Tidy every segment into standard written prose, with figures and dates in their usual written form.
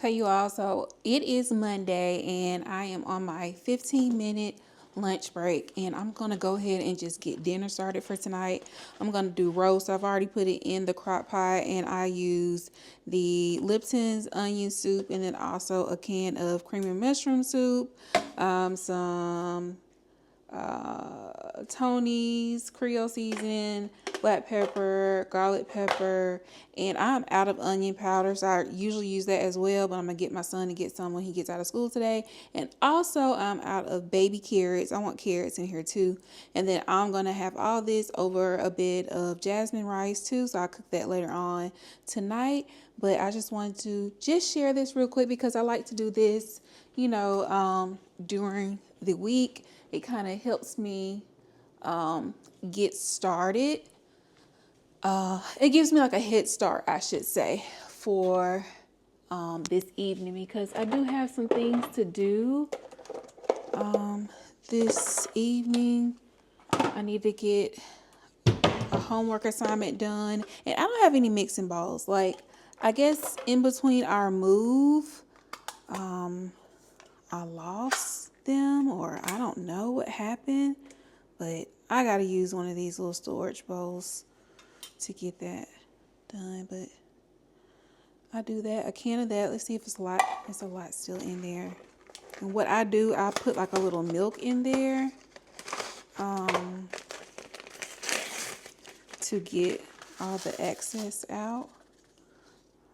Okay, you all, so it is Monday and I am on my 15-minute lunch break, and I'm going to go ahead and just get dinner started for tonight. I'm going to do roast. I've already put it in the crock pot, and I use the Lipton's onion soup and then also a can of creamy mushroom soup, some Tony's Creole seasoning, black pepper, garlic pepper, and I'm out of onion powder, so I usually use that as well, but I'm gonna get my son to get some when he gets out of school today. And also I'm out of baby carrots. I want carrots in here too. And then I'm gonna have all this over a bit of jasmine rice too, so I'll cook that later on tonight. But I just wanted to just share this real quick because I like to do this, during the week. It kind of helps me get started. It gives me like a head start, I should say, for this evening, because I do have some things to do this evening. I need to get a homework assignment done, and I don't have any mixing bowls. Like, I guess in between our move, I lost them, or I don't know what happened, but I gotta use one of these little storage bowls to get that done. But I do that, a can of that. Let's see if it's a lot. It's a lot still in there. And what I do, I put like a little milk in there to get all the excess out.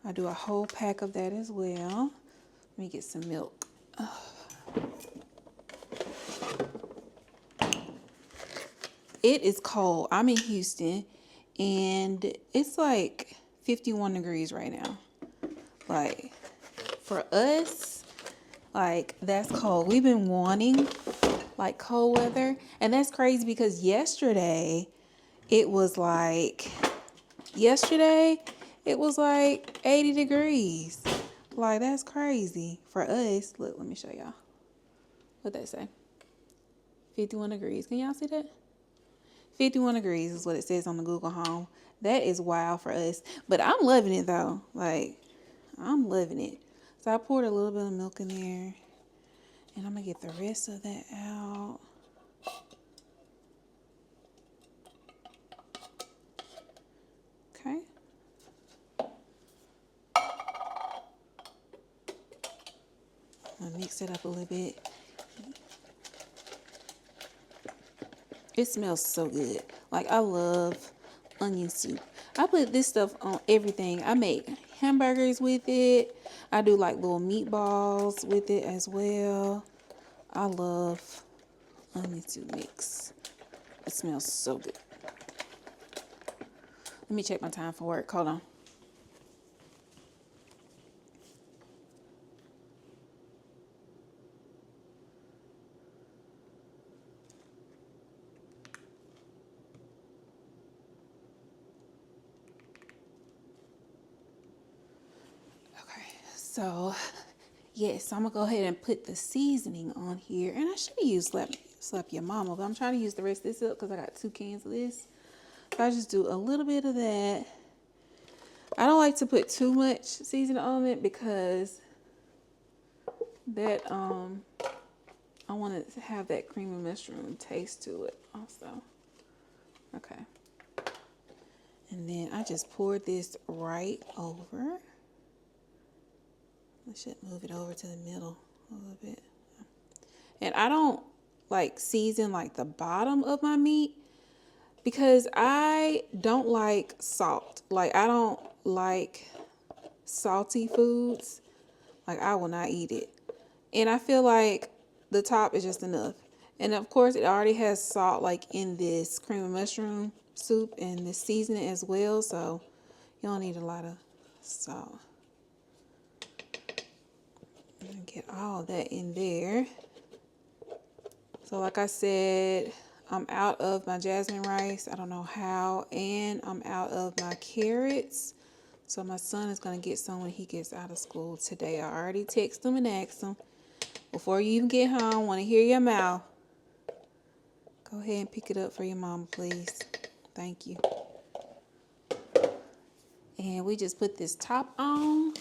I do a whole pack of that as well. Let me get some milk. It is cold. I'm in Houston, and it's like 51 degrees right now. Like, for us, like, that's cold. We've been wanting like cold weather, and that's crazy because yesterday it was like 80 degrees. Like, that's crazy for us. Look, let me show y'all what they say. 51 degrees. Can y'all see that? 51 degrees is what it says on the Google Home. That is wild for us. But I'm loving it though. Like, I'm loving it. So I poured a little bit of milk in there. And I'm going to get the rest of that out. Okay. I'm going to mix it up a little bit. It smells so good. Like, I love onion soup. I put this stuff on everything. I make hamburgers with it. I do like little meatballs with it as well. I love onion soup mix. It smells so good. Let me check my time for work. Hold on. So, yes, I'm going to go ahead and put the seasoning on here. And I should have used slap your mama, but I'm trying to use the rest of this up because I got 2 cans of this. So I just do a little bit of that. I don't like to put too much seasoning on it because that I want to have that creamy mushroom taste to it also. Okay. And then I just poured this right over. I should move it over to the middle a little bit. And I don't like season like the bottom of my meat because I don't like salt. Like, I don't like salty foods. Like, I will not eat it. And I feel like the top is just enough. And of course it already has salt like in this cream of mushroom soup and this seasoning as well. So you don't need a lot of salt. And get all that in there. So like I said, I'm out of my jasmine rice. I don't know how. And I'm out of my carrots. So my son is going to get some when he gets out of school today. I already texted him and asked him, before you even get home, I want to hear your mouth. Go ahead and pick it up for your mama, please. Thank you. And we just put this top on.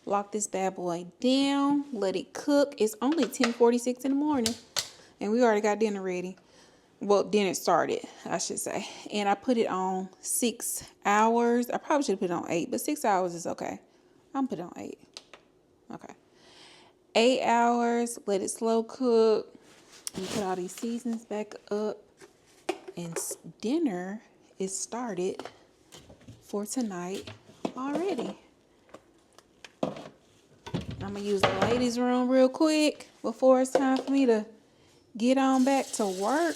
Lock this bad boy down. Let it cook. It's only 10:46 in the morning. And we already got dinner ready. Well, dinner started, I should say. And I put it on 6 hours. I probably should have put it on 8, but 6 hours is okay. I'm put it on 8. Okay. 8 hours. Let it slow cook. And put all these seasons back up. And dinner is started for tonight already. I'm going to use the ladies' room real quick before it's time for me to get on back to work.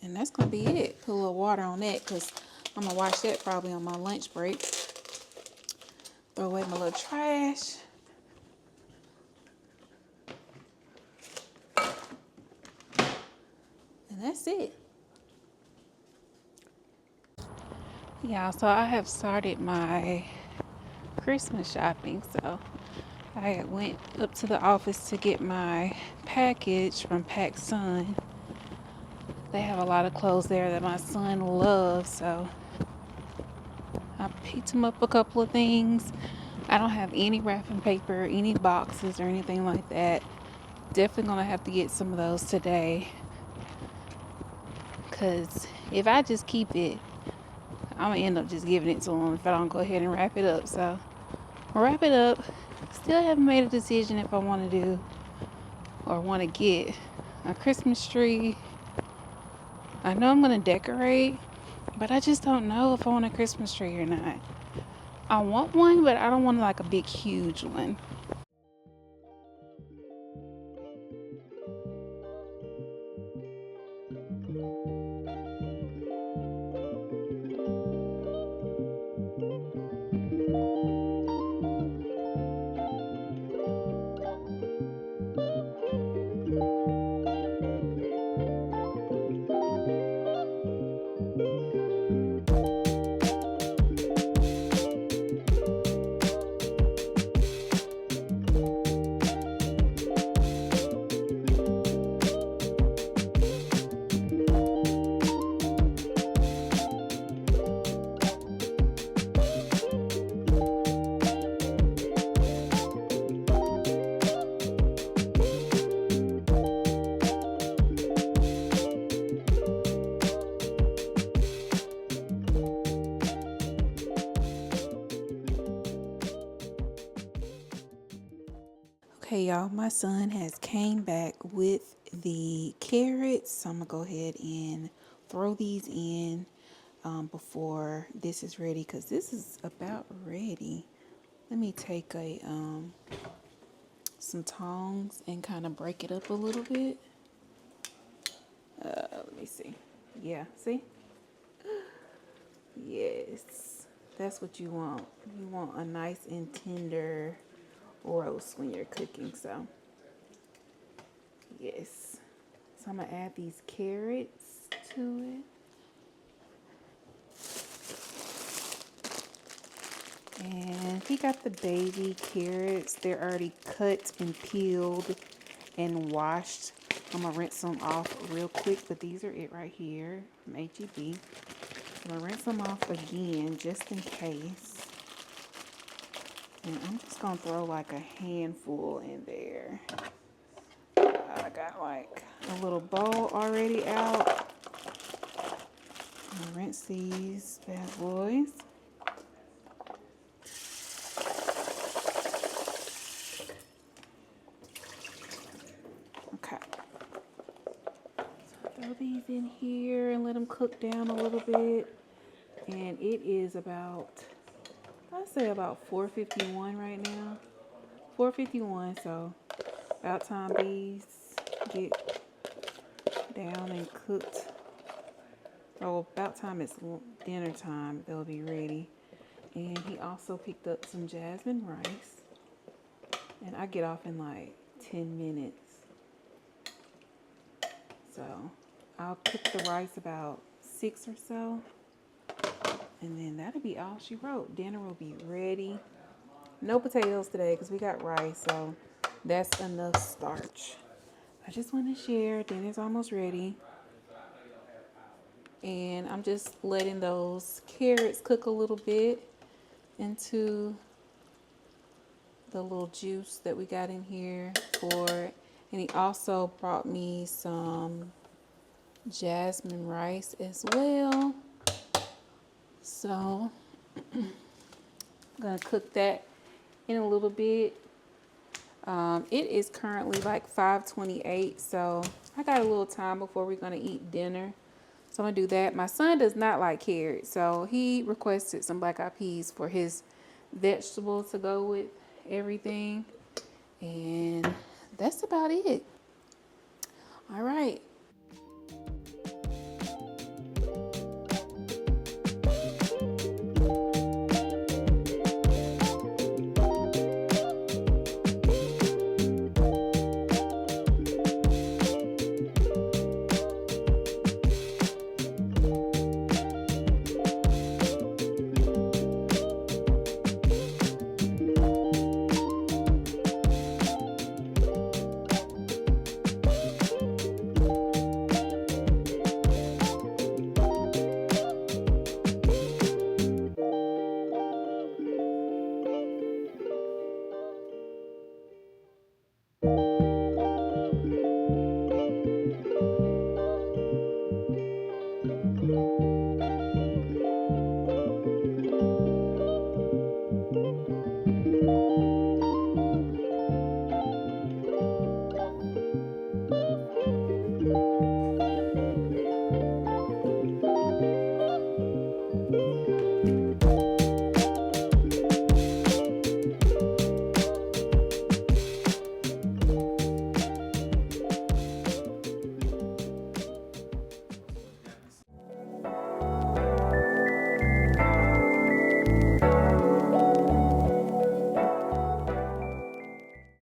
And that's going to be it. Put a little water on that because I'm going to wash that probably on my lunch break. Throw away my little trash. And that's it. Yeah, so I have started my Christmas shopping. So I went up to the office to get my package from PacSun. They have a lot of clothes there that my son loves, so I picked him up a couple of things. I don't have any wrapping paper, any boxes or anything like that. Definitely gonna have to get some of those today, because if I just keep it, I'm gonna end up just giving it to him if I don't go ahead and wrap it up. So I'll wrap it up. Still haven't made a decision if I want to do or want to get a Christmas tree. I know I'm gonna decorate, but I just don't know if I want a Christmas tree or not. I want one, but I don't want like a big, huge one. Okay, y'all, my son has came back with the carrots. So I'm gonna go ahead and throw these in before this is ready, because this is about ready. Let me take a some tongs and kind of break it up a little bit. Let me see. Yeah, see? Yes, that's what you want. You want a nice and tender roast when you're cooking. So yes, so I'm gonna add these carrots to it. And he got the baby carrots. They're already cut and peeled and washed. I'm gonna rinse them off real quick, but these are it right here from HEB. I'm gonna rinse them off again just in case. And I'm just gonna throw like a handful in there. I got like a little bowl already out. I'm gonna rinse these bad boys. Okay. So throw these in here and let them cook down a little bit. And it is about, I'd say about 4:51 right now. 4:51, so about time these get down and cooked. Oh, about time it's dinner time, they'll be ready. And he also picked up some jasmine rice. And I get off in like 10 minutes. So I'll cook the rice about 6 or so. And then that'll be all she wrote. Dinner will be ready. No potatoes today because we got rice, so that's enough starch. I just want to share. Dinner's almost ready. And I'm just letting those carrots cook a little bit. into the little juice that we got in here for it. And he also brought me some jasmine rice as well. So I'm gonna cook that in a little bit. It is currently like 5:28, so I got a little time before we're gonna eat dinner. So I'm gonna do that. My son does not like carrots, so he requested some black eyed peas for his vegetables to go with everything. And that's about it. All right.